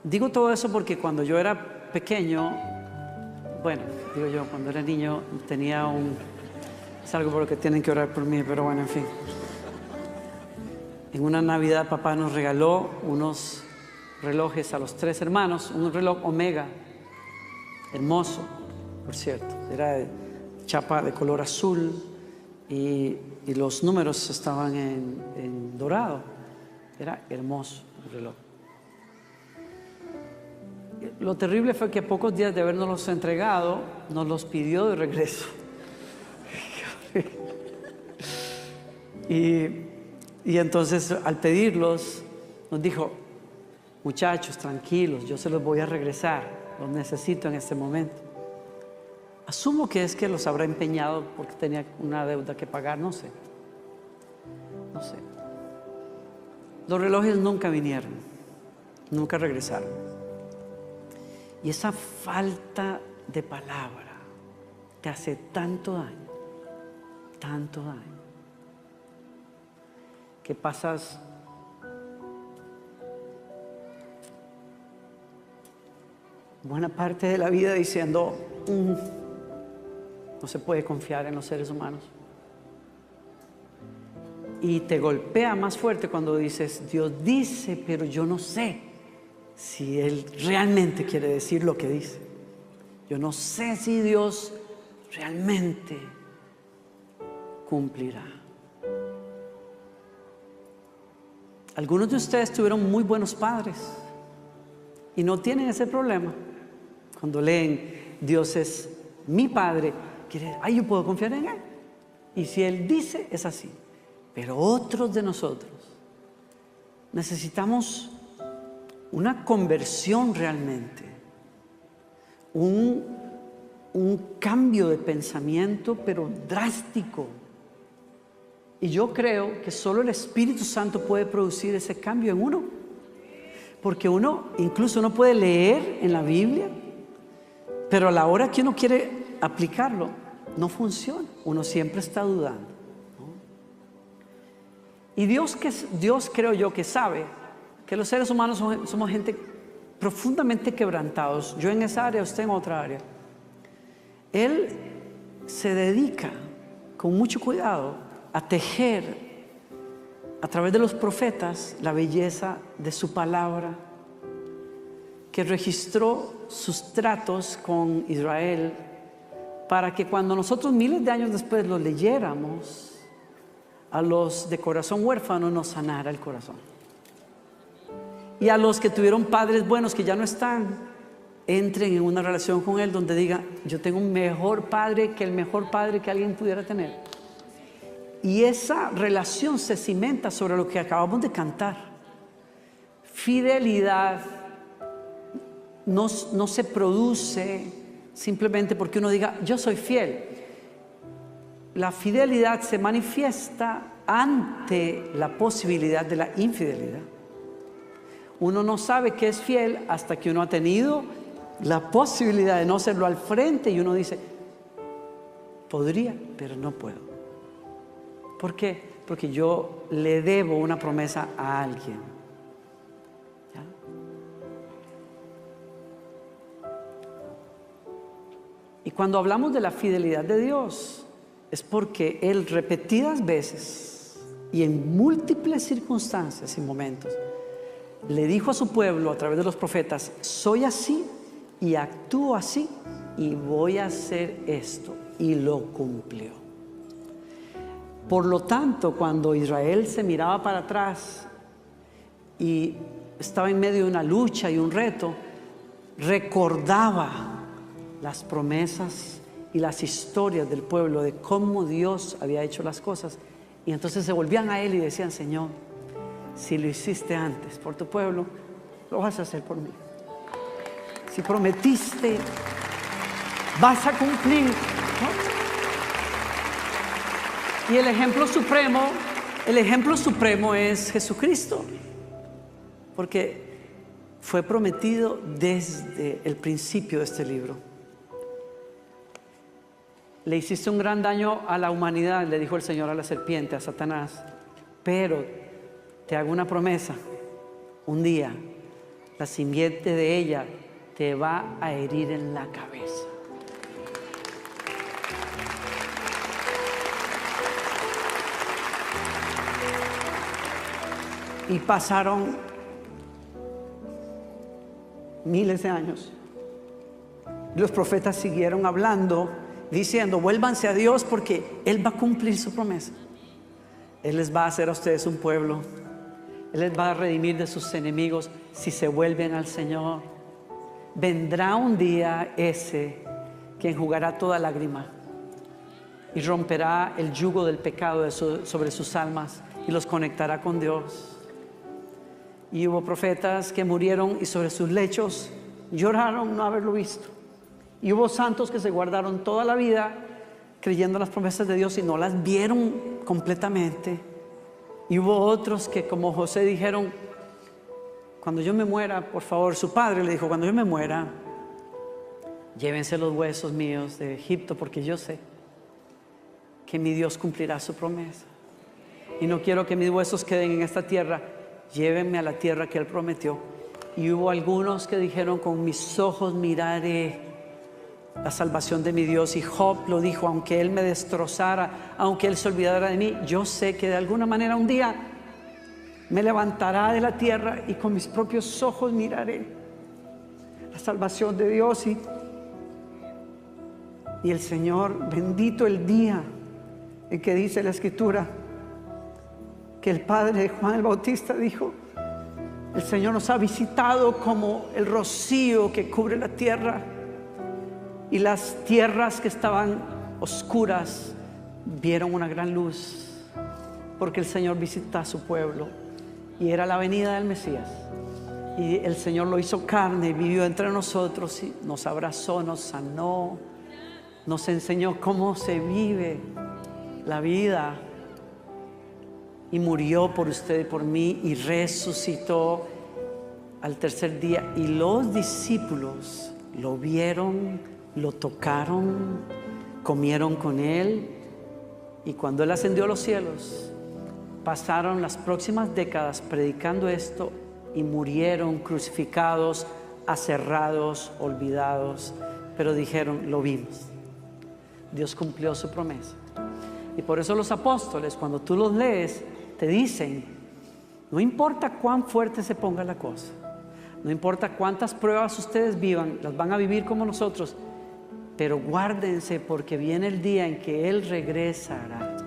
Digo todo eso porque cuando yo era pequeño, bueno, digo yo, cuando era niño tenía es algo por lo que tienen que orar por mí, pero bueno, en fin. En una Navidad papá nos regaló unos relojes a los 3 hermanos, un reloj Omega, hermoso, por cierto, era de chapa de color azul y los números estaban en dorado, era hermoso el reloj. Lo terrible fue que a pocos días de habernos entregado, nos los pidió de regreso. Y entonces al pedirlos, nos dijo: muchachos, tranquilos, yo se los voy a regresar, los necesito en este momento. Asumo que es que los habrá empeñado porque tenía una deuda que pagar, no sé. Los relojes nunca vinieron, nunca regresaron. Y esa falta de palabra te hace tanto daño, que pasas buena parte de la vida diciendo: no se puede confiar en los seres humanos. Y te golpea más fuerte cuando dices: Dios dice, pero yo no sé si Él realmente quiere decir lo que dice. Yo no sé si Dios realmente cumplirá. Algunos de ustedes tuvieron muy buenos padres y no tienen ese problema. Cuando leen Dios es mi Padre, yo puedo confiar en Él. Y si Él dice, es así. Pero otros de nosotros necesitamos una conversión realmente, un cambio de pensamiento, pero drástico. Y yo creo que solo el Espíritu Santo puede producir ese cambio en uno. Porque uno incluso no puede leer en la Biblia, pero a la hora que uno quiere aplicarlo, no funciona. Uno siempre está dudando, ¿no? Y Dios creo yo que sabe que los seres humanos somos gente profundamente quebrantados. Yo en esa área, usted en otra área. Él se dedica con mucho cuidado a tejer a través de los profetas la belleza de su palabra, que registró sus tratos con Israel, para que cuando nosotros miles de años después lo leyéramos, a los de corazón huérfano nos sanara el corazón. Y a los que tuvieron padres buenos que ya no están, entren en una relación con Él donde digan: yo tengo un mejor padre que el mejor padre que alguien pudiera tener. Y esa relación se cimenta sobre lo que acabamos de cantar. Fidelidad no se produce simplemente porque uno diga: yo soy fiel. La fidelidad se manifiesta ante la posibilidad de la infidelidad. Uno no sabe que es fiel hasta que uno ha tenido la posibilidad de no serlo al frente y uno dice: podría, pero no puedo. ¿Por qué? Porque yo le debo una promesa a alguien. ¿Ya? Y cuando hablamos de la fidelidad de Dios, es porque Él repetidas veces y en múltiples circunstancias y momentos le dijo a su pueblo a través de los profetas: soy así y actúo así y voy a hacer esto, y lo cumplió. Por lo tanto, cuando Israel se miraba para atrás y estaba en medio de una lucha y un reto, recordaba las promesas y las historias del pueblo de cómo Dios había hecho las cosas, y entonces se volvían a Él y decían: Señor, si lo hiciste antes por tu pueblo, lo vas a hacer por mí. Si prometiste, vas a cumplir, ¿no? Y el ejemplo supremo es Jesucristo, porque fue prometido desde el principio de este libro. Le hiciste un gran daño a la humanidad, le dijo el Señor a la serpiente, a Satanás, pero te hago una promesa: un día la simiente de ella te va a herir en la cabeza. Y pasaron miles de años. Los profetas siguieron hablando, diciendo: vuélvanse a Dios porque Él va a cumplir su promesa. Él les va a hacer a ustedes un pueblo. Él les va a redimir de sus enemigos si se vuelven al Señor. Vendrá un día ese que enjugará toda lágrima y romperá el yugo del pecado sobre sus almas y los conectará con Dios. Y hubo profetas que murieron y sobre sus lechos lloraron no haberlo visto. Y hubo santos que se guardaron toda la vida creyendo en las promesas de Dios y no las vieron completamente. Y hubo otros que, como José, dijeron: cuando yo me muera, por favor, su padre le dijo: cuando yo me muera, llévense los huesos míos de Egipto, porque yo sé que mi Dios cumplirá su promesa. Y no quiero que mis huesos queden en esta tierra. Llévenme a la tierra que Él prometió. Y hubo algunos que dijeron: con mis ojos miraré la salvación de mi Dios. Y Job lo dijo: aunque Él me destrozara, aunque Él se olvidara de mí, yo sé que de alguna manera un día me levantará de la tierra y con mis propios ojos miraré la salvación de Dios. Y el Señor, bendito el día en que dice la Escritura que el padre de Juan el Bautista dijo: el Señor nos ha visitado como el rocío que cubre la tierra, y las tierras que estaban oscuras vieron una gran luz, porque el Señor visita a su pueblo. Y era la venida del Mesías, y el Señor lo hizo carne, vivió entre nosotros y nos abrazó, nos sanó, nos enseñó cómo se vive la vida. Y murió por usted y por mí y resucitó al tercer día. Y los discípulos lo vieron, lo tocaron, comieron con Él. Y cuando Él ascendió a los cielos, pasaron las próximas décadas predicando esto y murieron crucificados, aserrados, olvidados. Pero dijeron: lo vimos. Dios cumplió su promesa. Y por eso los apóstoles, cuando tú los lees, te dicen: no importa cuán fuerte se ponga la cosa, no importa cuántas pruebas ustedes vivan, las van a vivir como nosotros, pero guárdense porque viene el día en que Él regresará.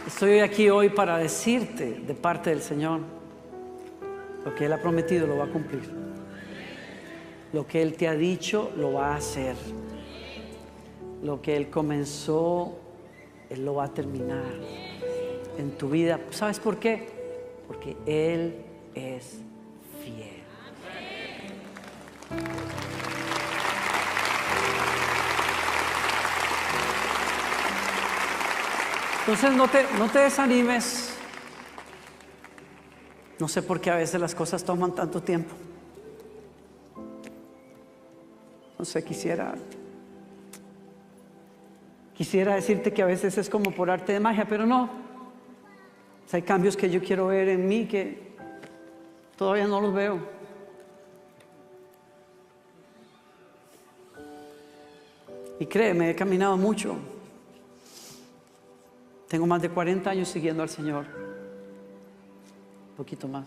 Estoy aquí hoy para decirte de parte del Señor: lo que Él ha prometido lo va a cumplir. Lo que Él te ha dicho lo va a hacer. Lo que Él comenzó, Él lo va a terminar en tu vida. ¿Sabes por qué? Porque Él es fiel. Entonces no te desanimes. No sé por qué a veces las cosas toman tanto tiempo. No sé, quisiera decirte que a veces es como por arte de magia, pero no. O sea, hay cambios que yo quiero ver en mí que todavía no los veo. Y créeme, he caminado mucho. Tengo más de 40 años siguiendo al Señor. Un poquito más.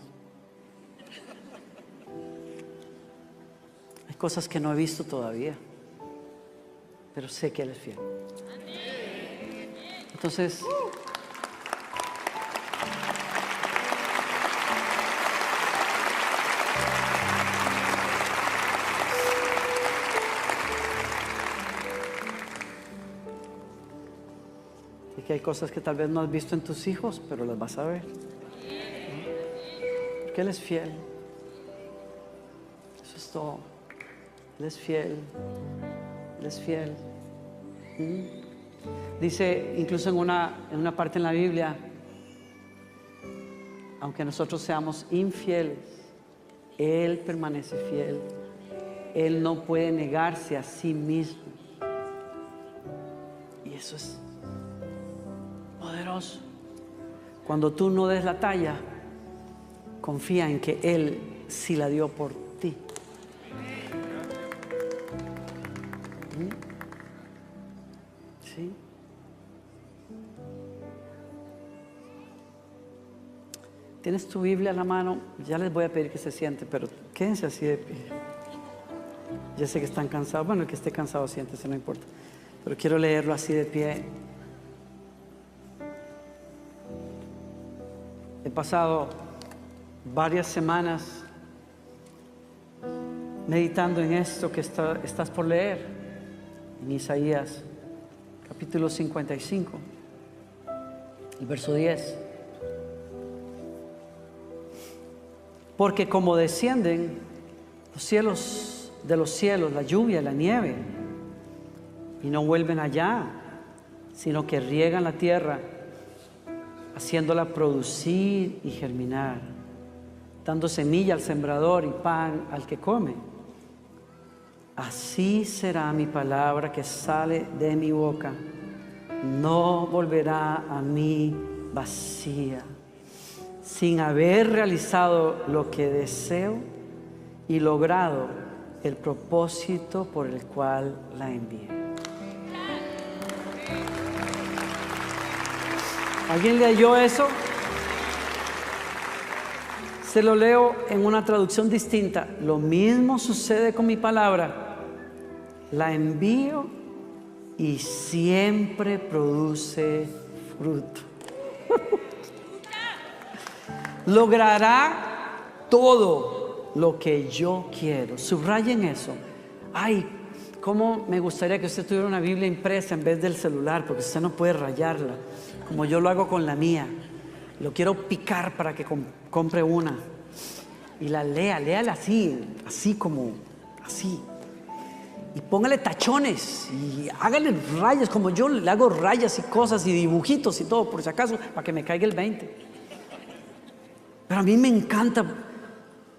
Hay cosas que no he visto todavía, pero sé que Él es fiel. Entonces, y que hay cosas que tal vez no has visto en tus hijos, pero las vas a ver. Porque Él es fiel. Eso es todo. Él es fiel. Él es fiel. Dice incluso en una parte en la Biblia: aunque nosotros seamos infieles, Él permanece fiel. Él no puede negarse a sí mismo. Y eso es poderoso. Cuando tú no des la talla, confía en que Él sí la dio por ti. ¿Sí? ¿Tienes tu Biblia a la mano? Ya les voy a pedir que se sienten, pero quédense así de pie. Ya sé que están cansados. Bueno, el que esté cansado, siéntese, no importa. Pero quiero leerlo así de pie. He pasado varias semanas meditando en esto que estás por leer, en Isaías capítulo 55, el verso 10. Porque como descienden los cielos de los cielos, la lluvia, la nieve, y no vuelven allá, sino que riegan la tierra, haciéndola producir y germinar, dando semilla al sembrador y pan al que come. Así será mi palabra que sale de mi boca. No volverá a mí vacía, sin haber realizado lo que deseo y logrado el propósito por el cual la envié. ¿Alguien leyó eso? Se lo leo en una traducción distinta. Lo mismo sucede con mi palabra. La envío y siempre produce fruto. Logrará todo lo que yo quiero. Subrayen eso. Ay, cómo me gustaría que usted tuviera una Biblia impresa en vez del celular, porque usted no puede rayarla, como yo lo hago con la mía. Lo quiero picar para que compre una y la léala así como así. Y póngale tachones y hágale rayas, como yo le hago rayas y cosas y dibujitos y todo, por si acaso, para que me caiga el 20. Pero a mí me encanta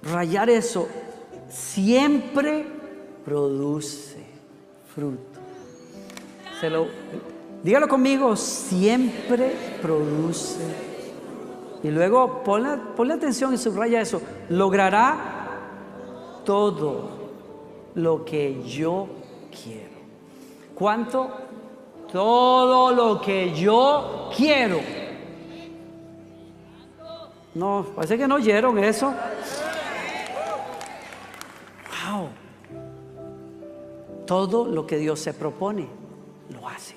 rayar eso. Siempre produce fruto. Dígalo conmigo, siempre produce. Y luego ponle atención y subraya eso. Logrará todo lo que yo quiero. ¿Cuánto? Todo lo que yo quiero. No, parece que no oyeron eso. Wow. Todo lo que Dios se propone, lo hace.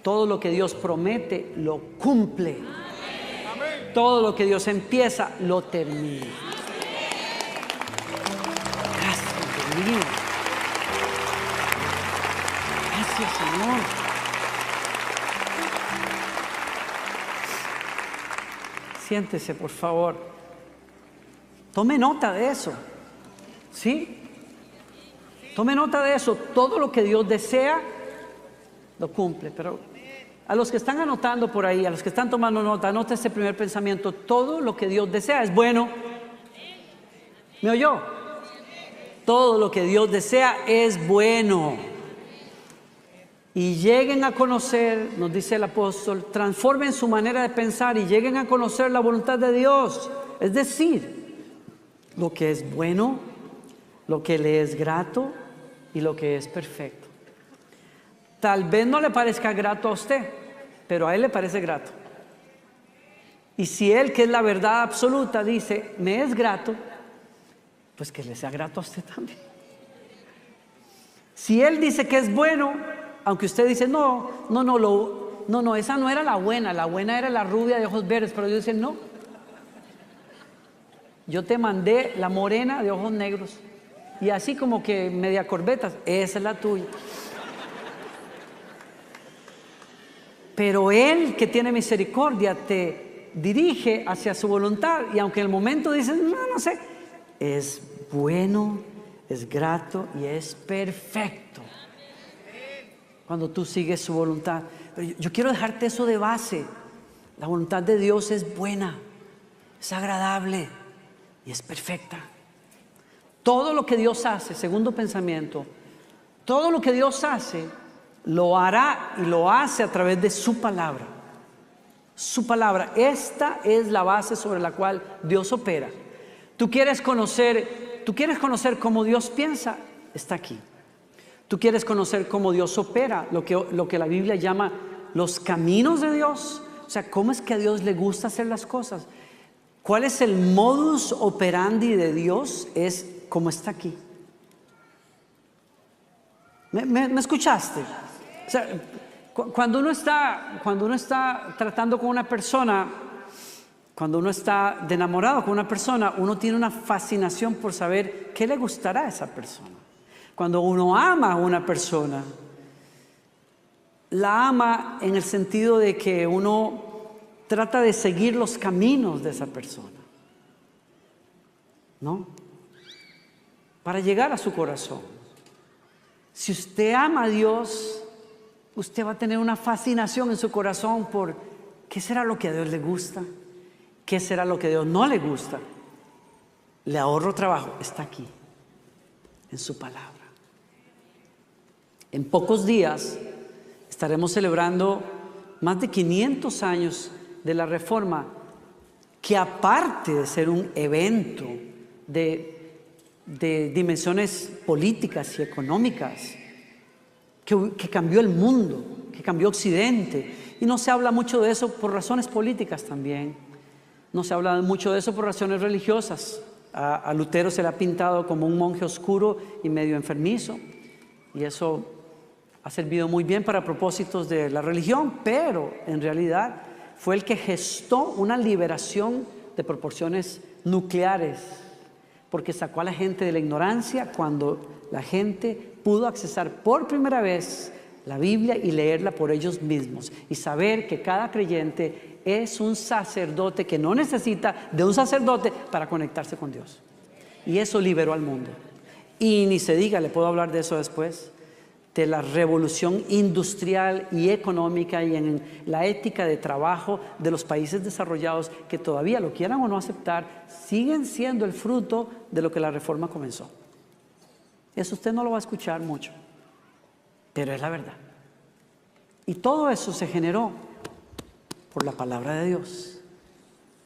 Todo lo que Dios promete, lo cumple. Todo lo que Dios empieza, lo termina. Gracias, Dios mío. Gracias, Señor. Siéntese, por favor. Tome nota de eso. ¿Sí? Tome nota de eso. Todo lo que Dios desea, lo cumple. Pero a los que están anotando por ahí, a los que están tomando nota, anota este primer pensamiento. Todo lo que Dios desea es bueno. ¿Me oyó? Todo lo que Dios desea es bueno. Y lleguen a conocer, nos dice el apóstol, transformen su manera de pensar y lleguen a conocer la voluntad de Dios. Es decir, lo que es bueno, lo que le es grato y lo que es perfecto. Tal vez no le parezca grato a usted, pero a Él le parece grato. Y si Él, que es la verdad absoluta, dice, me es grato, pues que le sea grato a usted también. Si Él dice que es bueno, aunque usted dice, no, esa no era la buena era la rubia de ojos verdes, pero Dios dice, no. Yo te mandé la morena de ojos negros. Y así como que media corbetas, esa es la tuya. Pero Él, que tiene misericordia, te dirige hacia su voluntad. Y aunque en el momento dices, no sé, es bueno, es grato y es perfecto cuando tú sigues su voluntad. Pero yo quiero dejarte eso de base. La voluntad de Dios es buena, es agradable y es perfecta. Todo lo que Dios hace, segundo pensamiento, todo lo que Dios hace lo hará y lo hace a través de su palabra. Su palabra, esta es la base sobre la cual Dios opera. ¿Tú quieres conocer cómo Dios piensa? Está aquí. ¿Tú quieres conocer cómo Dios opera? Lo que la Biblia llama los caminos de Dios. O sea, ¿cómo es que a Dios le gusta hacer las cosas? ¿Cuál es el modus operandi de Dios? Es como está aquí. ¿Me escuchaste? O sea, cuando uno está tratando con una persona, cuando uno está de enamorado con una persona, uno tiene una fascinación por saber qué le gustará a esa persona. Cuando uno ama a una persona, la ama en el sentido de que uno trata de seguir los caminos de esa persona, ¿no? Para llegar a su corazón. Si usted ama a Dios, usted va a tener una fascinación en su corazón por qué será lo que a Dios le gusta, qué será lo que a Dios no le gusta. Le ahorro trabajo, está aquí, en su palabra. En pocos días estaremos celebrando más de 500 años de la Reforma, que aparte de ser un evento de dimensiones políticas y económicas, que cambió el mundo, que cambió Occidente. Y no se habla mucho de eso por razones políticas también. No se habla mucho de eso por razones religiosas. A Lutero se le ha pintado como un monje oscuro y medio enfermizo. Y eso ha servido muy bien para propósitos de la religión, pero en realidad fue el que gestó una liberación de proporciones nucleares, porque sacó a la gente de la ignorancia cuando la gente pudo accesar por primera vez la Biblia y leerla por ellos mismos y saber que cada creyente es un sacerdote que no necesita de un sacerdote para conectarse con Dios. Y eso liberó al mundo. Y ni se diga, le puedo hablar de eso después, de la revolución industrial y económica y en la ética de trabajo de los países desarrollados, que todavía lo quieran o no aceptar, siguen siendo el fruto de lo que la Reforma comenzó. Eso usted no lo va a escuchar mucho, pero es la verdad. Y todo eso se generó por la palabra de Dios.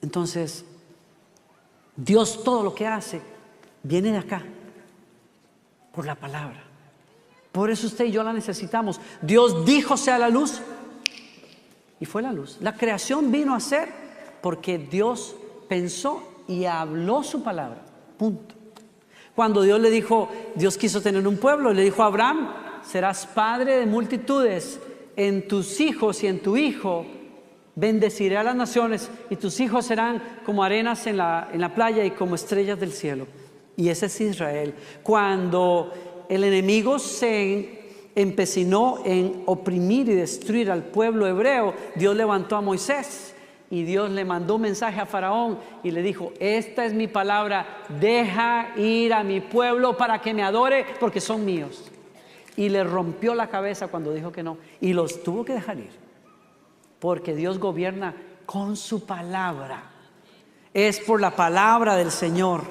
Entonces, Dios todo lo que hace viene de acá, por la palabra. Por eso usted y yo la necesitamos. Dios dijo sea la luz y fue la luz. La creación vino a ser porque Dios pensó y habló su palabra. Punto. Cuando Dios le dijo, Dios quiso tener un pueblo, le dijo a Abraham, serás padre de multitudes, en tus hijos y en tu hijo bendeciré a las naciones y tus hijos serán como arenas en la playa y como estrellas del cielo. Y ese es Israel. Cuando el enemigo se empecinó en oprimir y destruir al pueblo hebreo, Dios levantó a Moisés y Dios le mandó un mensaje a Faraón y le dijo, esta es mi palabra, deja ir a mi pueblo para que me adore porque son míos. Y le rompió la cabeza cuando dijo que no y los tuvo que dejar ir, porque Dios gobierna con su palabra. Es por la palabra del Señor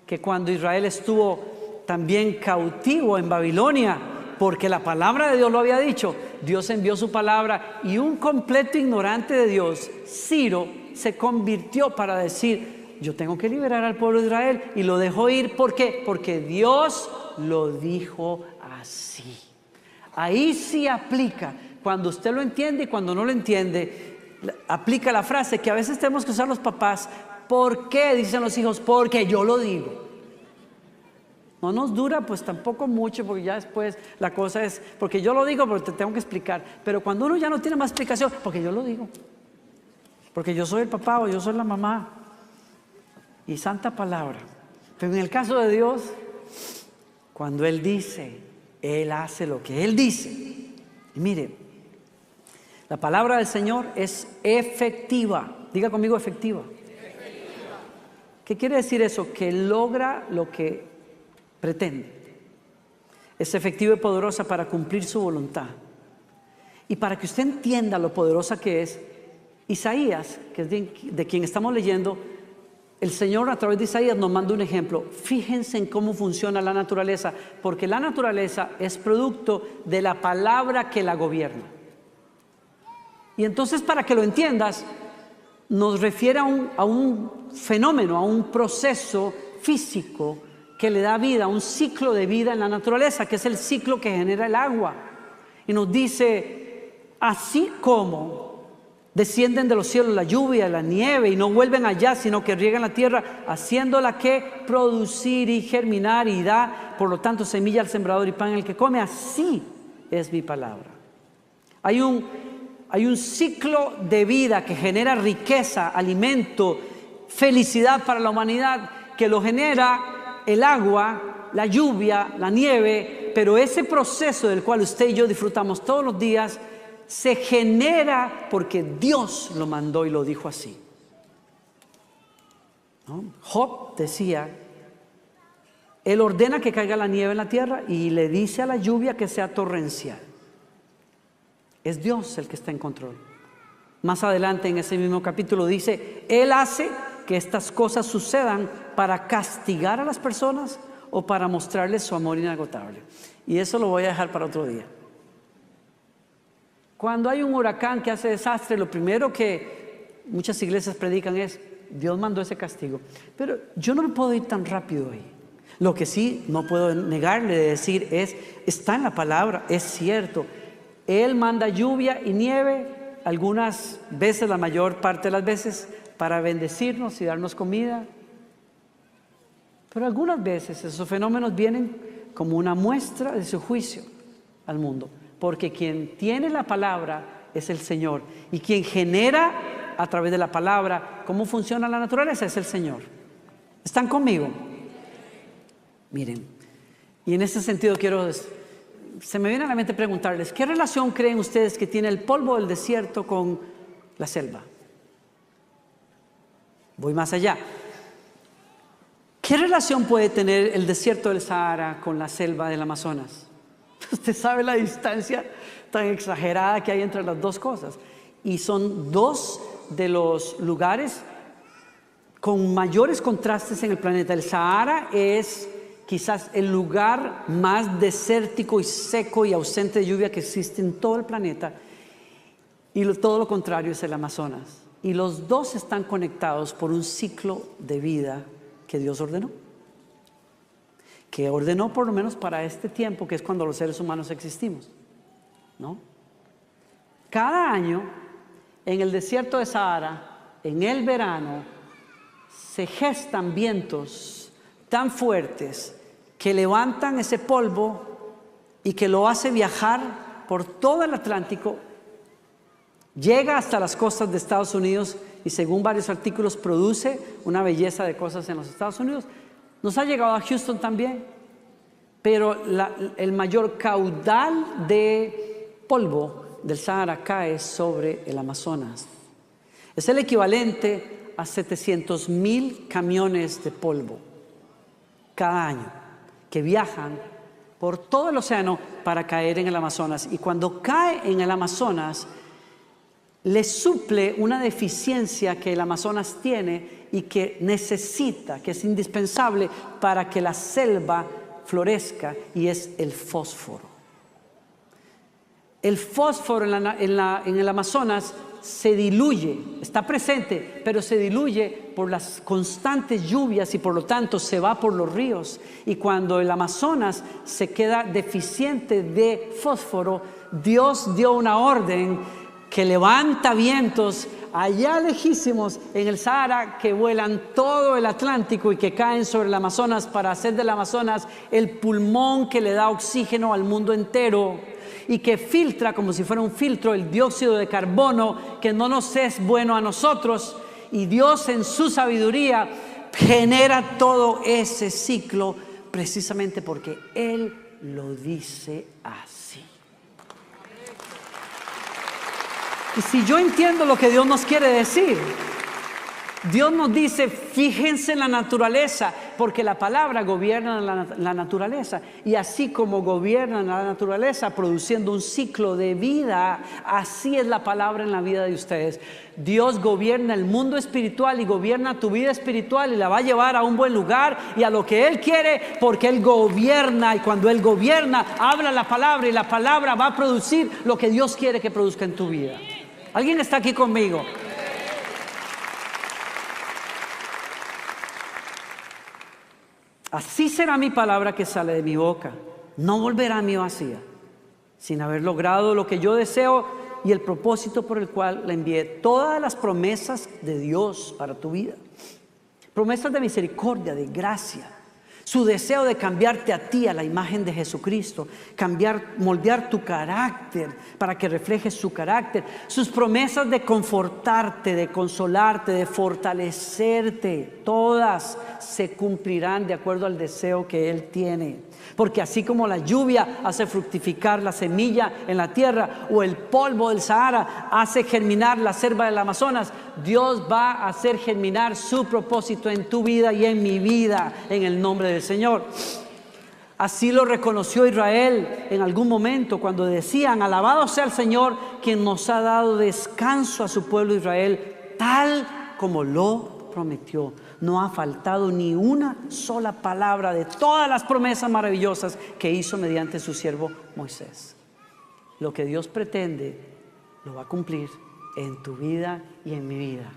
que cuando Israel estuvo también cautivo en Babilonia, porque la palabra de Dios lo había dicho, Dios envió su palabra y un completo ignorante de Dios, Ciro, se convirtió para decir, yo tengo que liberar al pueblo de Israel, y lo dejó ir. ¿Por qué? Porque Dios lo dijo así. Ahí sí aplica, cuando usted lo entiende y cuando no lo entiende, aplica la frase que a veces tenemos que usar los papás. ¿Por qué? Dicen los hijos, porque yo lo digo. No nos dura pues tampoco mucho, porque ya después la cosa es, porque yo lo digo, pero te tengo que explicar. Pero cuando uno ya no tiene más explicación, porque yo lo digo, porque yo soy el papá o yo soy la mamá, y santa palabra. Pero en el caso de Dios, cuando Él dice, Él hace lo que Él dice. Y mire, la palabra del Señor es efectiva. Diga conmigo, efectiva. ¿Qué quiere decir eso? Que logra lo que pretende. Es efectiva y poderosa para cumplir su voluntad. Y para que usted entienda lo poderosa que es, Isaías, que es de quien estamos leyendo, el Señor a través de Isaías nos manda un ejemplo. Fíjense en cómo funciona la naturaleza, porque la naturaleza es producto de la palabra que la gobierna. Y entonces, para que lo entiendas, nos refiere a un fenómeno, a un proceso físico que le da vida, un ciclo de vida en la naturaleza, que es el ciclo que genera el agua. Y nos dice, así como descienden de los cielos la lluvia, la nieve, y no vuelven allá, sino que riegan la tierra, haciéndola que producir y germinar y da, por lo tanto, semilla al sembrador y pan al que come. Así es mi palabra. Hay un ciclo de vida que genera riqueza, alimento, felicidad para la humanidad, que lo genera el agua, la lluvia, la nieve, pero ese proceso del cual usted y yo disfrutamos todos los días se genera porque Dios lo mandó y lo dijo así, ¿no? Job decía, Él ordena que caiga la nieve en la tierra y le dice a la lluvia que sea torrencial. Es Dios el que está en control. Más adelante en ese mismo capítulo dice, Él hace que estas cosas sucedan para castigar a las personas o para mostrarles su amor inagotable. Y eso lo voy a dejar para otro día. Cuando hay un huracán que hace desastre, lo primero que muchas iglesias predican es, Dios mandó ese castigo. Pero yo no me puedo ir tan rápido ahí. Lo que sí no puedo negarle de decir es, está en la palabra, es cierto. Él manda lluvia y nieve, algunas veces, la mayor parte de las veces, para bendecirnos y darnos comida. Pero algunas veces esos fenómenos vienen como una muestra de su juicio al mundo. Porque quien tiene la palabra es el Señor. Y quien genera a través de la palabra cómo funciona la naturaleza es el Señor. ¿Están conmigo? Miren, y en ese sentido se me viene a la mente preguntarles, ¿qué relación creen ustedes que tiene el polvo del desierto con la selva? Voy más allá. ¿Qué relación puede tener el desierto del Sahara con la selva del Amazonas? Usted sabe la distancia tan exagerada que hay entre las dos cosas. Y son dos de los lugares con mayores contrastes en el planeta. El Sahara es quizás el lugar más desértico y seco y ausente de lluvia que existe en todo el planeta. Y todo lo contrario es el Amazonas. Y los dos están conectados por un ciclo de vida que Dios ordenó. Que ordenó por lo menos para este tiempo, que es cuando los seres humanos existimos, ¿no? Cada año, en el desierto de Sahara, en el verano, se gestan vientos tan fuertes que levantan ese polvo y que lo hace viajar por todo el Atlántico, llega hasta las costas de Estados Unidos y según varios artículos produce una belleza de cosas en los Estados Unidos. Nos ha llegado a Houston también, pero el mayor caudal de polvo del Sahara cae sobre el Amazonas. Es el equivalente a 700,000 camiones de polvo cada año que viajan por todo el océano para caer en el Amazonas. Y cuando cae en el Amazonas, le suple una deficiencia que el Amazonas tiene y que necesita, que es indispensable para que la selva florezca, y es el fósforo. El fósforo en el Amazonas se diluye, está presente, pero se diluye por las constantes lluvias y por lo tanto se va por los ríos. Y cuando el Amazonas se queda deficiente de fósforo, Dios dio una orden que levanta vientos allá lejísimos en el Sahara que vuelan todo el Atlántico y que caen sobre el Amazonas para hacer del Amazonas el pulmón que le da oxígeno al mundo entero y que filtra como si fuera un filtro el dióxido de carbono que no nos es bueno a nosotros, y Dios en su sabiduría genera todo ese ciclo precisamente porque Él lo dice así. Y si yo entiendo lo que Dios nos quiere decir, Dios nos dice, fíjense en la naturaleza, Porque la palabra gobierna la naturaleza. Y así como gobierna la naturaleza, produciendo un ciclo de vida, así es la palabra en la vida de ustedes. Dios gobierna el mundo espiritual y gobierna tu vida espiritual y la va a llevar a un buen lugar y a lo que Él quiere, porque Él gobierna. Y cuando Él gobierna, habla la palabra y la palabra va a producir lo que Dios quiere que produzca en tu vida. ¿Alguien está aquí conmigo? Así será mi palabra que sale de mi boca. No volverá a mí vacía, sin haber logrado lo que yo deseo y el propósito por el cual la envié. Todas las promesas de Dios para tu vida, promesas de misericordia, de gracia, su deseo de cambiarte a ti a la imagen de Jesucristo, moldear tu carácter para que reflejes su carácter, sus promesas de confortarte, de consolarte, de fortalecerte, todas se cumplirán de acuerdo al deseo que Él tiene. Porque así como la lluvia hace fructificar la semilla en la tierra, o el polvo del Sahara hace germinar la selva del Amazonas, Dios va a hacer germinar su propósito en tu vida y en mi vida, en el nombre del Señor. Así lo reconoció Israel en algún momento cuando decían: alabado sea el Señor, quien nos ha dado descanso a su pueblo Israel, tal como lo prometió. No ha faltado ni una sola palabra de todas las promesas maravillosas que hizo mediante su siervo Moisés. Lo que Dios pretende lo va a cumplir en tu vida y en mi vida.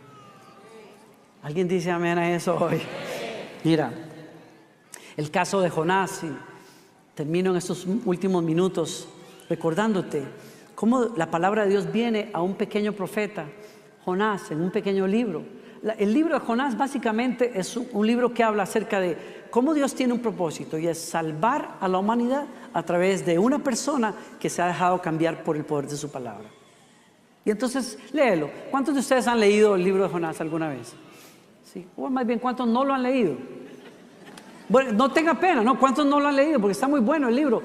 ¿Alguien dice amén a eso hoy? Mira, el caso de Jonás, y termino en estos últimos minutos recordándote cómo la palabra de Dios viene a un pequeño profeta, Jonás, en un pequeño libro. El libro de Jonás básicamente es un libro que habla acerca de cómo Dios tiene un propósito, y es salvar a la humanidad a través de una persona que se ha dejado cambiar por el poder de su palabra. Y entonces léelo. ¿Cuántos de ustedes han leído el libro de Jonás alguna vez? ¿Sí? O más bien, ¿cuántos no lo han leído? Bueno, no tenga pena, ¿no? ¿Cuántos no lo han leído? Porque está muy bueno el libro.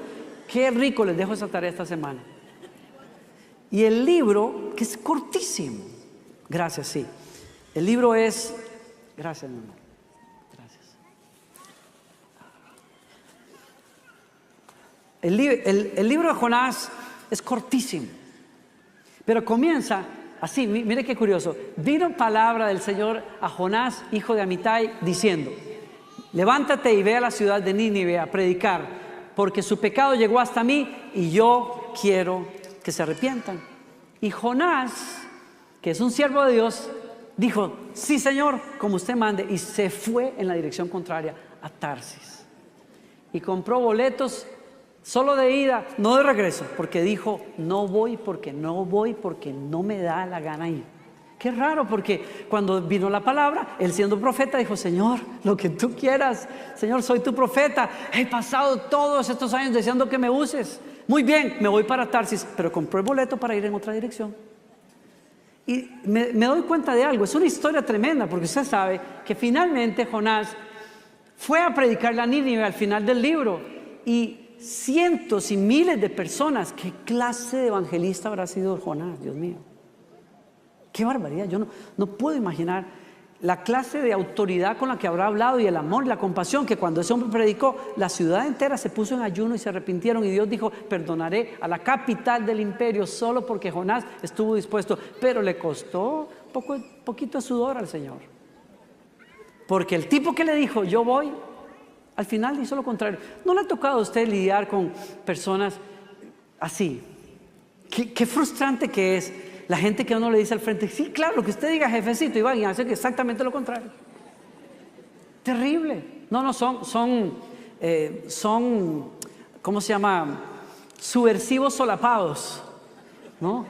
Qué rico, les dejo esa tarea esta semana. Y el libro, que es cortísimo. Gracias, sí. El libro es... Gracias, mi amor. Gracias. El libro de Jonás es cortísimo, pero comienza así. Mire qué curioso. Vino palabra del Señor a Jonás, hijo de Amitai, diciendo: levántate y ve a la ciudad de Nínive a predicar, porque su pecado llegó hasta mí y yo quiero que se arrepientan. Y Jonás, que es un siervo de Dios, dijo: sí, Señor, como usted mande, y se fue en la dirección contraria a Tarsis y compró boletos solo de ida, no de regreso, porque dijo: no voy porque no me da la gana ir. Qué raro, porque cuando vino la palabra, él siendo profeta dijo: Señor, lo que tú quieras, Señor, soy tu profeta, he pasado todos estos años deseando que me uses, muy bien, me voy para Tarsis, pero compró el boleto para ir en otra dirección. Y me doy cuenta de algo, es una historia tremenda, porque usted sabe que finalmente Jonás fue a predicarle a Nínive al final del libro, y cientos y miles de personas. ¿Qué clase de evangelista habrá sido Jonás? Dios mío, qué barbaridad. Yo no puedo imaginar la clase de autoridad con la que habrá hablado, y el amor y la compasión, que cuando ese hombre predicó, la ciudad entera se puso en ayuno y se arrepintieron, y Dios dijo: perdonaré a la capital del imperio solo porque Jonás estuvo dispuesto. Pero le costó poquito de sudor al Señor, porque el tipo que le dijo: yo voy, al final hizo lo contrario. ¿No le ha tocado a usted lidiar con personas así? Qué frustrante que es la gente que uno le dice al frente: sí, claro, lo que usted diga, jefecito, y van y hacen exactamente lo contrario. Terrible. No, son ¿cómo se llama? Subversivos solapados, ¿no?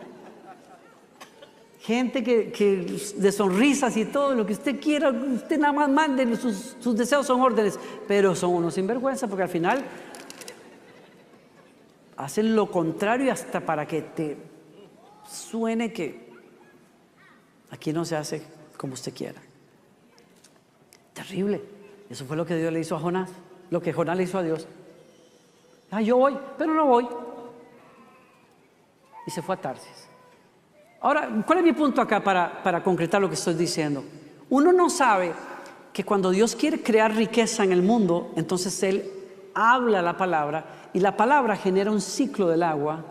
Gente que de sonrisas y todo, lo que usted quiera, usted nada más mande, sus deseos son órdenes, pero son unos sinvergüenza, porque al final hacen lo contrario hasta para que te suene que aquí no se hace como usted quiera. Terrible. Eso fue lo que Dios le hizo a Jonás, lo que Jonás le hizo a Dios. Yo voy, pero no voy. Y se fue a Tarsis. Ahora, ¿cuál es mi punto acá para concretar lo que estoy diciendo? Uno no sabe que cuando Dios quiere crear riqueza en el mundo, entonces Él habla la palabra y la palabra genera un ciclo del agua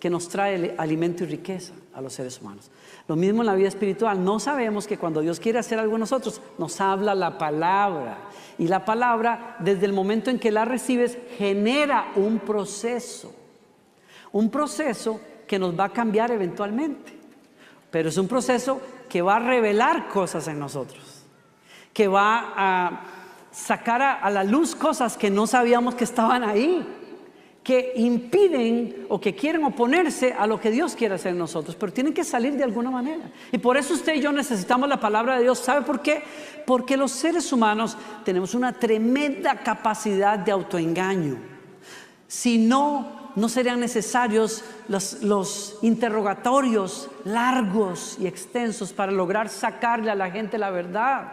que nos trae alimento y riqueza a los seres humanos. Lo mismo en la vida espiritual. No sabemos que cuando Dios quiere hacer algo en nosotros, nos habla la palabra. Y la palabra, desde el momento en que la recibes, genera un proceso. Un proceso que nos va a cambiar eventualmente. Pero es un proceso que va a revelar cosas en nosotros. Que va a sacar a la luz cosas que no sabíamos que estaban ahí. Que impiden o que quieren oponerse a lo que Dios quiere hacer en nosotros, pero tienen que salir de alguna manera. Y por eso usted y yo necesitamos la palabra de Dios. ¿Sabe por qué? Porque los seres humanos tenemos una tremenda capacidad de autoengaño. Si no, no serían necesarios los interrogatorios largos y extensos para lograr sacarle a la gente la verdad.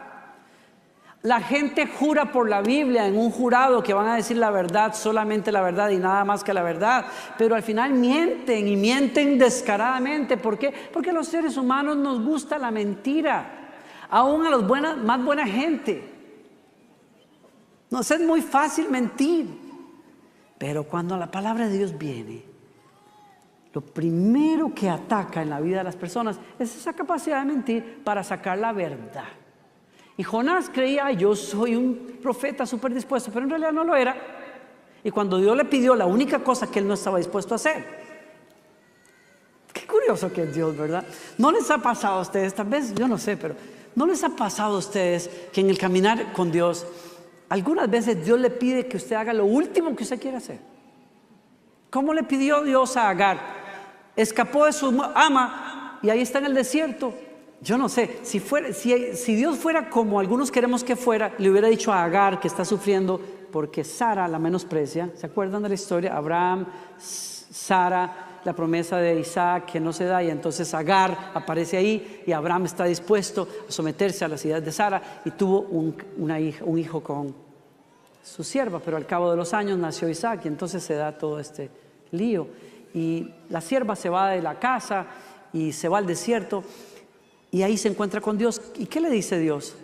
La gente jura por la Biblia en un jurado que van a decir la verdad, solamente la verdad y nada más que la verdad. Pero al final mienten y mienten descaradamente. ¿Por qué? Porque a los seres humanos nos gusta la mentira. Aún a los más buena gente. Nos es muy fácil mentir. Pero cuando la palabra de Dios viene, lo primero que ataca en la vida de las personas es esa capacidad de mentir para sacar la verdad. Y Jonás creía, yo soy un profeta súper dispuesto, pero en realidad no lo era. Y cuando Dios le pidió la única cosa que él no estaba dispuesto a hacer. Qué curioso que es Dios, ¿verdad? ¿No les ha pasado a ustedes, tal vez, yo no sé, pero ¿no les ha pasado a ustedes que en el caminar con Dios, algunas veces Dios le pide que usted haga lo último que usted quiere hacer? ¿Cómo le pidió Dios a Agar? Escapó de su ama y ahí está en el desierto. Yo no sé, si Dios fuera como algunos queremos que fuera, le hubiera dicho a Agar, que está sufriendo porque Sara la menosprecia. ¿Se acuerdan de la historia? Abraham, Sara, la promesa de Isaac que no se da, y entonces Agar aparece ahí y Abraham está dispuesto a someterse a las ideas de Sara y tuvo un hijo con su sierva, pero al cabo de los años nació Isaac y entonces se da todo este lío y la sierva se va de la casa y se va al desierto. Y ahí se encuentra con Dios. ¿Y qué le dice Dios?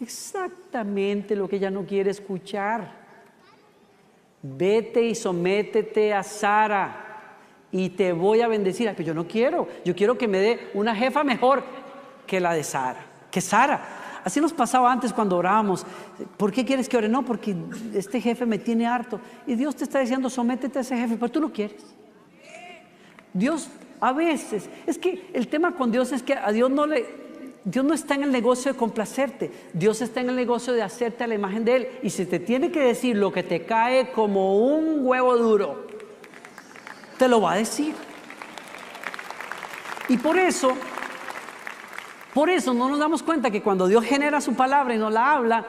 Exactamente lo que ella no quiere escuchar. Vete y sométete a Sara y te voy a bendecir. Pero yo no quiero. Yo quiero que me dé una jefa mejor que la de Sara. Que Sara. Así nos pasaba antes cuando orábamos. ¿Por qué quieres que ore? No, porque este jefe me tiene harto. Y Dios te está diciendo, sométete a ese jefe, pero tú no quieres. Dios... A veces, es que el tema con Dios es que a Dios no está en el negocio de complacerte. Dios está en el negocio de hacerte a la imagen de Él. Y si te tiene que decir lo que te cae como un huevo duro, te lo va a decir. Y por eso no nos damos cuenta que cuando Dios genera su palabra y nos la habla,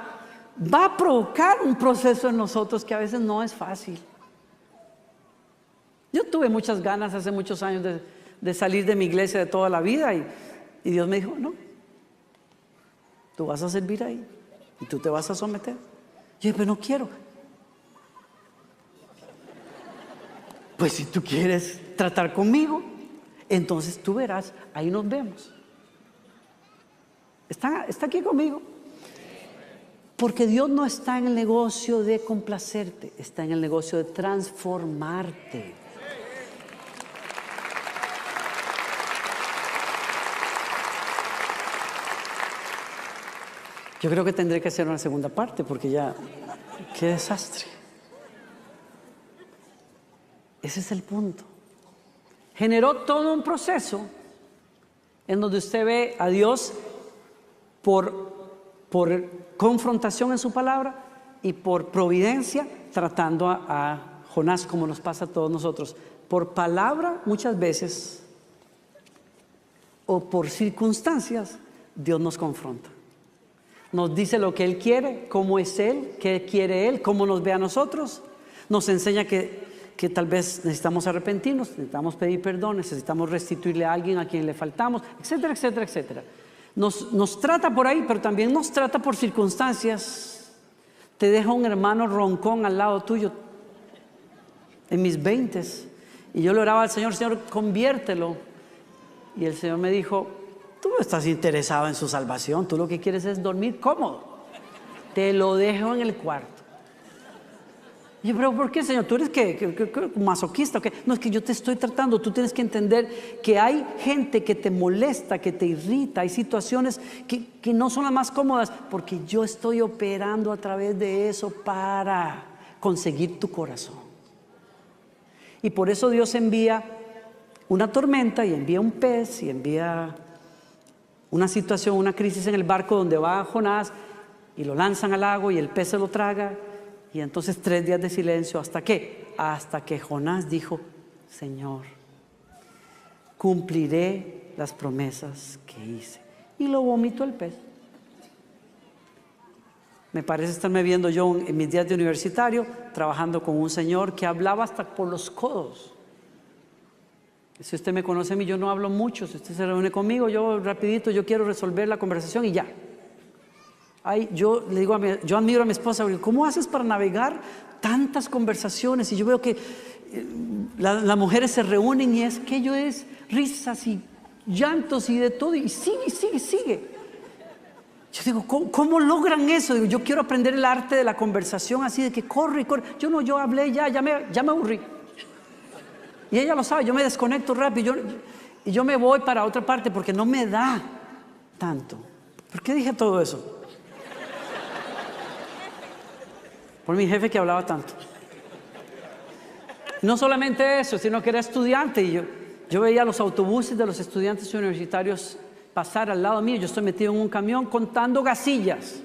va a provocar un proceso en nosotros que a veces no es fácil. Yo tuve muchas ganas hace muchos años de salir de mi iglesia de toda la vida y Dios me dijo, no, tú vas a servir ahí y tú te vas a someter. Yo dije, pero no quiero. Pues si tú quieres tratar conmigo, entonces tú verás, ahí nos vemos. ¿Está aquí conmigo? Porque Dios no está en el negocio de complacerte, está en el negocio de transformarte. Yo creo que tendré que hacer una segunda parte porque ya, qué desastre. Ese es el punto. Generó todo un proceso en donde usted ve a Dios por confrontación en su palabra y por providencia tratando a Jonás como nos pasa a todos nosotros. Por palabra muchas veces o por circunstancias Dios nos confronta. Nos dice lo que Él quiere, cómo es Él, qué quiere Él, cómo nos ve a nosotros. Nos enseña que tal vez necesitamos arrepentirnos, necesitamos pedir perdón, necesitamos restituirle a alguien a quien le faltamos, etcétera, etcétera, etcétera. Nos trata por ahí, pero también nos trata por circunstancias. Te deja un hermano roncón al lado tuyo en mis 20s y yo le oraba al Señor, Señor, conviértelo. Y el Señor me dijo, tú no estás interesado en su salvación, tú lo que quieres es dormir cómodo. Te lo dejo en el cuarto. Y yo, pero ¿por qué, Señor? ¿Tú eres qué masoquista o qué? No, es que yo te estoy tratando. Tú tienes que entender que hay gente que te molesta, que te irrita. Hay situaciones que no son las más cómodas, porque yo estoy operando a través de eso para conseguir tu corazón. Y por eso Dios envía una tormenta y envía un pez y envía una situación, una crisis en el barco donde va Jonás y lo lanzan al lago y el pez se lo traga. Y entonces 3 días de silencio. ¿Hasta qué? Hasta que Jonás dijo: Señor, cumpliré las promesas que hice. Y lo vomitó el pez. Me parece estarme viendo yo en mis días de universitario trabajando con un señor que hablaba hasta por los codos. Si usted me conoce a mí, yo no hablo mucho. Si usted se reúne conmigo, yo rapidito, yo quiero resolver la conversación y ya. Ay, yo le digo yo admiro a mi esposa, ¿cómo haces para navegar tantas conversaciones? Y yo veo que las mujeres se reúnen y es risas y llantos y de todo, y sigue. Yo digo, ¿cómo logran eso? Digo, yo quiero aprender el arte de la conversación así, de que corre. Yo hablé ya me aburrí. Y ella lo sabe, yo me desconecto rápido y yo me voy para otra parte porque no me da tanto. ¿Por qué dije todo eso? Por mi jefe que hablaba tanto. No solamente eso, sino que era estudiante y yo veía los autobuses de los estudiantes universitarios pasar al lado mío. Yo estoy metido en un camión contando gasillas.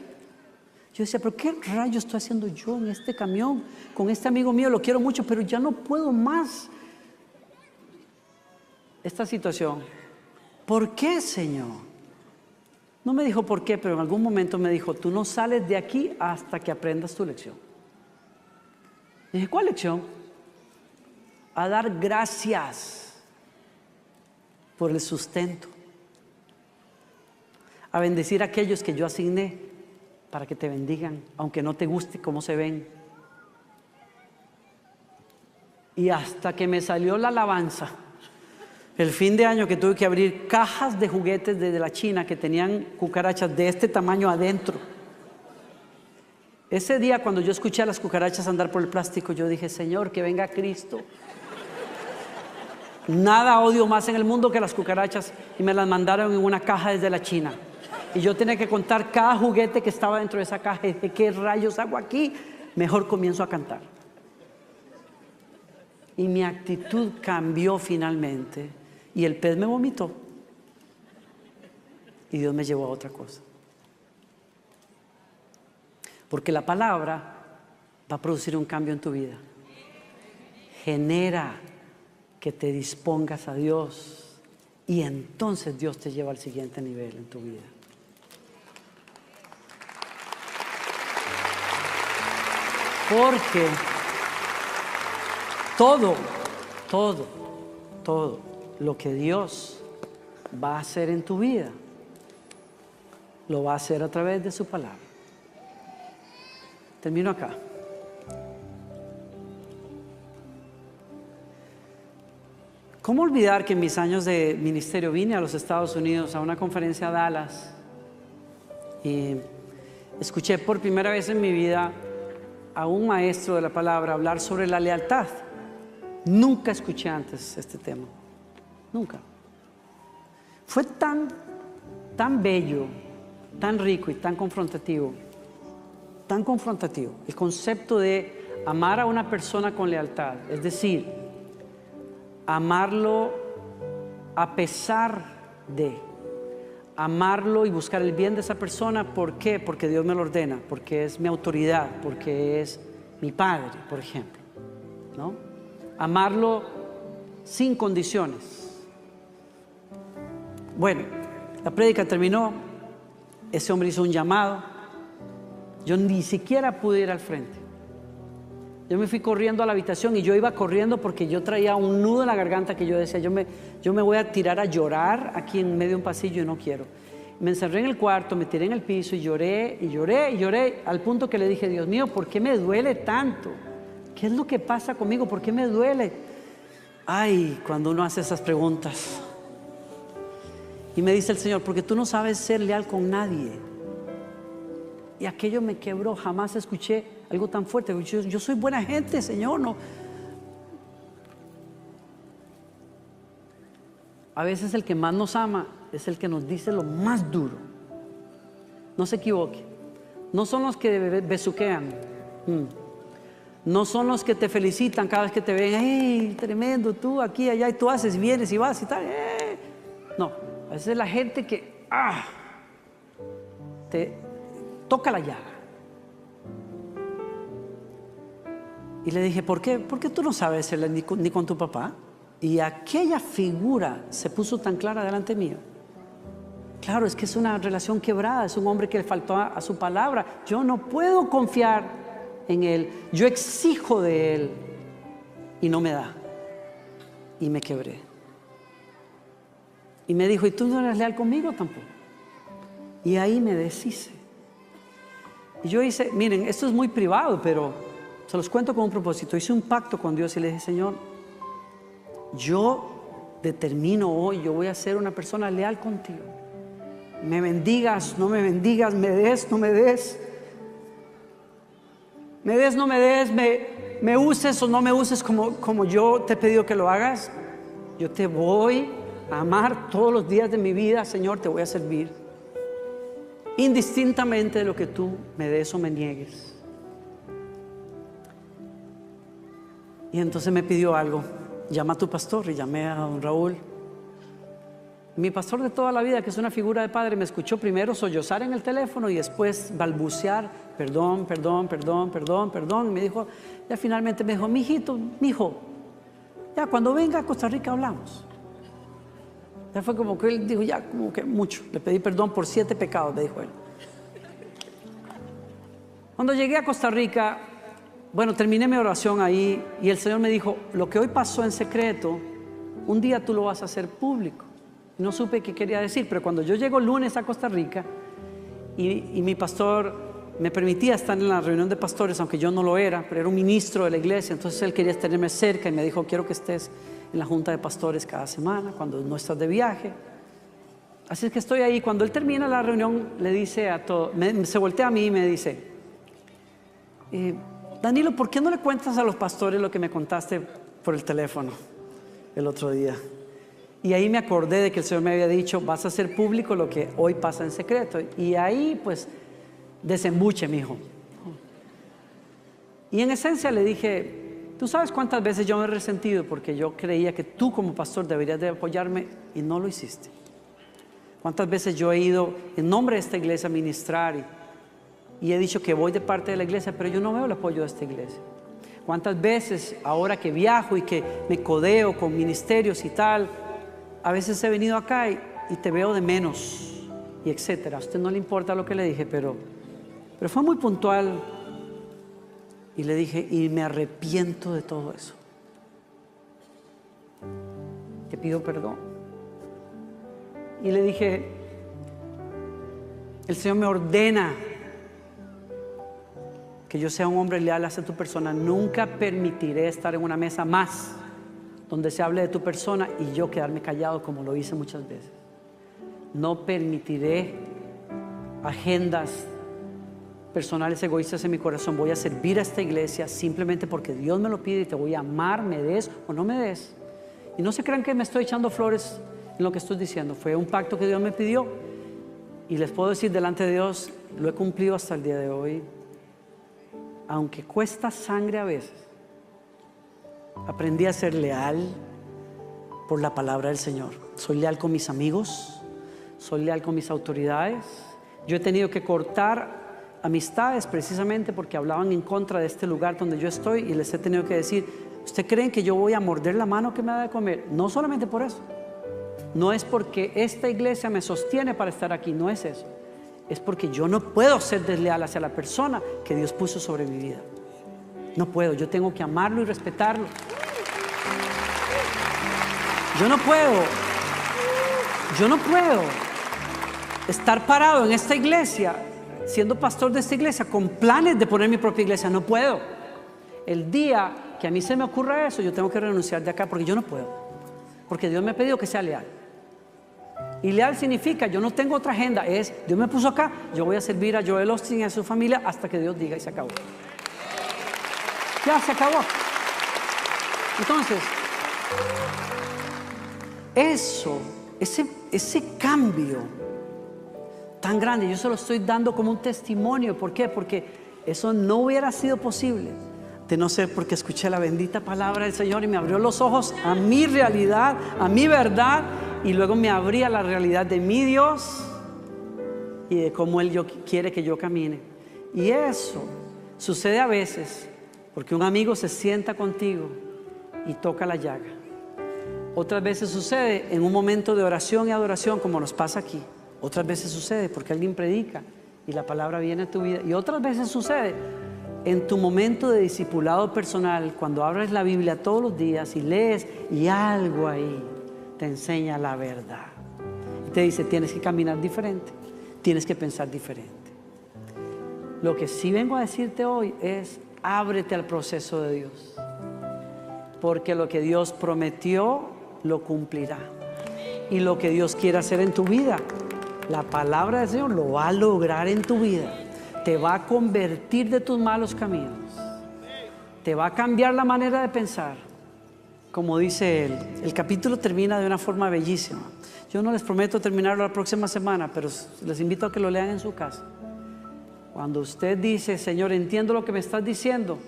Yo decía, pero ¿qué rayo estoy haciendo yo en este camión? Con este amigo mío lo quiero mucho, pero ya no puedo más. Esta situación. ¿Por qué, Señor? No me dijo por qué, pero en algún momento me dijo, tú no sales de aquí hasta que aprendas tu lección. Dije, ¿cuál lección? A dar gracias por el sustento. A bendecir a aquellos que yo asigné para que te bendigan, aunque no te guste cómo se ven. Y hasta que me salió la alabanza, el fin de año que tuve que abrir cajas de juguetes desde la China que tenían cucarachas de este tamaño adentro. Ese día cuando yo escuché a las cucarachas andar por el plástico, yo dije, Señor, que venga Cristo. Nada odio más en el mundo que las cucarachas, y me las mandaron en una caja desde la China. Y yo tenía que contar cada juguete que estaba dentro de esa caja y dije, ¿qué rayos hago aquí? Mejor comienzo a cantar. Y mi actitud cambió finalmente. Y el pez me vomitó. Y Dios me llevó a otra cosa. Porque la palabra va a producir un cambio en tu vida. Genera que te dispongas a Dios. Y entonces Dios te lleva al siguiente nivel en tu vida. Porque todo lo que Dios va a hacer en tu vida, lo va a hacer a través de su palabra. Termino acá. ¿Cómo olvidar que en mis años de ministerio vine a los Estados Unidos a una conferencia a Dallas y escuché por primera vez en mi vida a un maestro de la palabra hablar sobre la lealtad? Nunca escuché antes este tema, nunca. Fue tan bello, tan rico y tan confrontativo el concepto de amar a una persona con lealtad, es decir, amarlo a pesar de, amarlo y buscar el bien de esa persona. ¿Por qué? Porque Dios me lo ordena, porque es mi autoridad, porque es mi padre, por ejemplo, ¿no? Amarlo sin condiciones. Bueno, la prédica terminó, ese hombre hizo un llamado, yo ni siquiera pude ir al frente. Yo me fui corriendo a la habitación y yo iba corriendo porque yo traía un nudo en la garganta que yo decía, yo me voy a tirar a llorar aquí en medio de un pasillo y no quiero. Me encerré en el cuarto, me tiré en el piso y lloré al punto que le dije, Dios mío, ¿por qué me duele tanto? ¿Qué es lo que pasa conmigo? ¿Por qué me duele? Ay, cuando uno hace esas preguntas. Y me dice el Señor, porque tú no sabes ser leal con nadie. Y aquello me quebró. Jamás escuché algo tan fuerte. Yo soy buena gente, Señor. No. A veces el que más nos ama es el que nos dice lo más duro. No se equivoque. No son los que besuquean. No son los que te felicitan cada vez que te ven. ¡Hey, tremendo! Tú aquí, allá, y tú haces, vienes y vas y tal. No, a veces es la gente que te toca la llaga. Y le dije, ¿por qué? Porque tú no sabes ser ni con tu papá. Y aquella figura se puso tan clara delante mío. Claro, es que es una relación quebrada, es un hombre que le faltó a su palabra. Yo no puedo confiar en él, yo exijo de él y no me da. Y me quebré. Y me dijo, ¿y tú no eres leal conmigo tampoco? Y ahí me deshice. Y yo hice, miren, esto es muy privado, pero se los cuento con un propósito. Hice un pacto con Dios y le dije, Señor, yo determino hoy, yo voy a ser una persona leal contigo. Me bendigas, no me bendigas, me des, no me des. Me des, no me des, me uses o no me uses como yo te he pedido que lo hagas. Yo te voy a amar todos los días de mi vida, Señor, te voy a servir. Indistintamente de lo que tú me des o me niegues. Y entonces me pidió algo. Llama a tu pastor, y llamé a don Raúl. Mi pastor de toda la vida, que es una figura de padre, me escuchó primero sollozar en el teléfono y después balbucear, perdón. Y me dijo, ya finalmente me dijo, mijo, ya cuando venga a Costa Rica hablamos. Ya fue como que él dijo, ya como que mucho. Le pedí perdón por 7 pecados, me dijo él. Cuando llegué a Costa Rica, bueno, terminé mi oración ahí y el Señor me dijo, lo que hoy pasó en secreto, un día tú lo vas a hacer público. No supe qué quería decir, pero cuando yo llego el lunes a Costa Rica y mi pastor me permitía estar en la reunión de pastores, aunque yo no lo era, pero era un ministro de la iglesia, entonces él quería tenerme cerca y me dijo, quiero que estés en la junta de pastores cada semana, cuando no estás de viaje. Así es que estoy ahí. Cuando él termina la reunión, le dice a todo, se voltea a mí y me dice, Danilo, ¿por qué no le cuentas a los pastores lo que me contaste por el teléfono el otro día? Y ahí me acordé de que el Señor me había dicho, vas a hacer público lo que hoy pasa en secreto. Y ahí pues desembuche, mijo. Y en esencia le dije, tú sabes cuántas veces yo me he resentido porque yo creía que tú como pastor deberías de apoyarme y no lo hiciste. Cuántas veces yo he ido en nombre de esta iglesia a ministrar y he dicho que voy de parte de la iglesia, pero yo no veo el apoyo de esta iglesia. Cuántas veces ahora que viajo y que me codeo con ministerios y tal, a veces he venido acá y te veo de menos y etcétera. A usted no le importa lo que le dije, pero fue muy puntual. Y le dije, y me arrepiento de todo eso. Te pido perdón. Y le dije, el Señor me ordena que yo sea un hombre leal hacia tu persona. Nunca permitiré estar en una mesa más donde se hable de tu persona y yo quedarme callado como lo hice muchas veces. No permitiré agendas personales egoístas en mi corazón. Voy a servir a esta iglesia simplemente porque Dios me lo pide y te voy a amar, me des o no me des. Y no se crean que me estoy echando flores en lo que estoy diciendo. Fue un pacto que Dios me pidió y les puedo decir delante de Dios, lo he cumplido hasta el día de hoy. Aunque cuesta sangre a veces, aprendí a ser leal por la palabra del Señor. Soy leal con mis amigos, soy leal con mis autoridades. Yo he tenido que cortar amistades precisamente porque hablaban en contra de este lugar donde yo estoy y les he tenido que decir, ¿usted creen que yo voy a morder la mano que me da de comer? No solamente por eso. No es porque esta iglesia me sostiene para estar aquí, no es eso. Es porque yo no puedo ser desleal hacia la persona que Dios puso sobre mi vida. No puedo, yo tengo que amarlo y respetarlo. Yo no puedo estar parado en esta iglesia, siendo pastor de esta iglesia, con planes de poner mi propia iglesia. No puedo. El día que a mí se me ocurra eso, yo tengo que renunciar de acá porque yo no puedo. Porque Dios me ha pedido que sea leal. Y leal significa, yo no tengo otra agenda, es, Dios me puso acá, yo voy a servir a Joel Osteen y a su familia hasta que Dios diga, y se acabó. Ya se acabó. Entonces, ese cambio tan grande, yo se lo estoy dando como un testimonio. ¿Por qué? Porque eso no hubiera sido posible de no ser porque escuché la bendita palabra del Señor y me abrió los ojos a mi realidad, a mi verdad, y luego me abría la realidad de mi Dios y de cómo Él quiere que yo camine. Y eso sucede a veces porque un amigo se sienta contigo y toca la llaga. Otras veces sucede en un momento de oración y adoración, como nos pasa aquí. Otras veces sucede porque alguien predica y la palabra viene a tu vida. Y otras veces sucede en tu momento de discipulado personal, cuando abres la Biblia todos los días y lees, y algo ahí te enseña la verdad. Y te dice, tienes que caminar diferente, tienes que pensar diferente. Lo que sí vengo a decirte hoy es, ábrete al proceso de Dios. Porque lo que Dios prometió, lo cumplirá. Y lo que Dios quiere hacer en tu vida, la palabra del Señor lo va a lograr en tu vida. Te va a convertir de tus malos caminos. Te va a cambiar la manera de pensar. Como dice él, el capítulo termina de una forma bellísima. Yo no les prometo terminarlo la próxima semana, pero les invito a que lo lean en su casa. Cuando usted dice, Señor, entiendo lo que me estás diciendo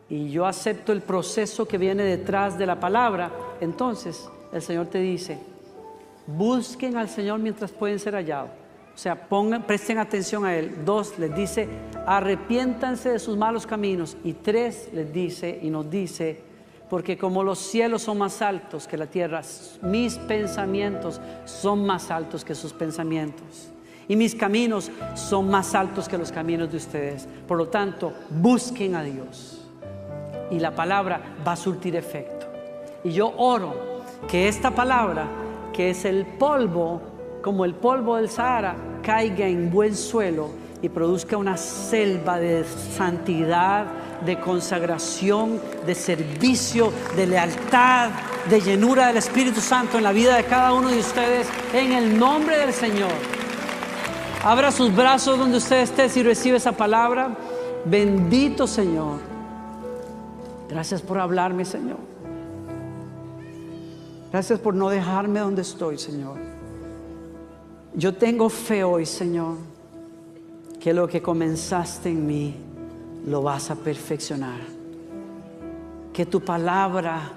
y yo acepto el proceso que viene detrás de la palabra, entonces el Señor te dice, busquen al Señor mientras pueden ser hallados. O sea, presten atención a Él. 2, les dice, arrepiéntanse de sus malos caminos. Y 3, les dice y nos dice, porque como los cielos son más altos que la tierra, mis pensamientos son más altos que sus pensamientos. Y mis caminos son más altos que los caminos de ustedes. Por lo tanto, busquen a Dios. Y la palabra va a surtir efecto. Y yo oro que esta palabra, que es el polvo, como el polvo del Sahara, caiga en buen suelo y produzca una selva de santidad, de consagración, de servicio, de lealtad, de llenura del Espíritu Santo en la vida de cada uno de ustedes, en el nombre del Señor. Abra sus brazos donde usted esté si recibe esa palabra. Bendito Señor. Gracias por hablarme, Señor. Gracias por no dejarme donde estoy, Señor. Yo tengo fe hoy, Señor, que lo que comenzaste en mí lo vas a perfeccionar. Que tu palabra